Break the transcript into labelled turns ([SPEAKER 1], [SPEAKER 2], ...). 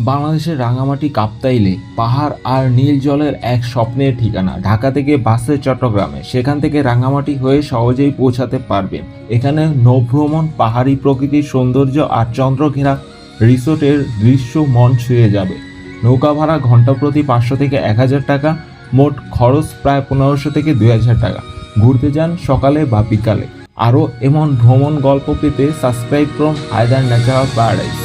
[SPEAKER 1] বাংলাদেশের রাঙামাটি কাপ্তাইলে পাহাড় আর নীল জলের এক স্বপ্নের ঠিকানা। ঢাকা থেকে বাসে চট্টগ্রামে, সেখান থেকে রাঙামাটি হয়ে সহজেই পৌঁছাতে পারবেন। এখানে নৌভ্রমণ, পাহাড়ি প্রকৃতির সৌন্দর্য আর চন্দ্রঘেরা রিসোর্টের দৃশ্য মন ছুঁয়ে যাবে। নৌকা ভাড়া ঘন্টা প্রতি 500 থেকে 1000 টাকা, মোট খরচ প্রায় 1500 থেকে 2000 টাকা। ঘুরতে যান সকালে বা বিকালে। আরও এমন ভ্রমণ গল্প পেতে সাবস্ক্রাইব করুন হায়দার ন্যাচারাল প্যারাডাইস।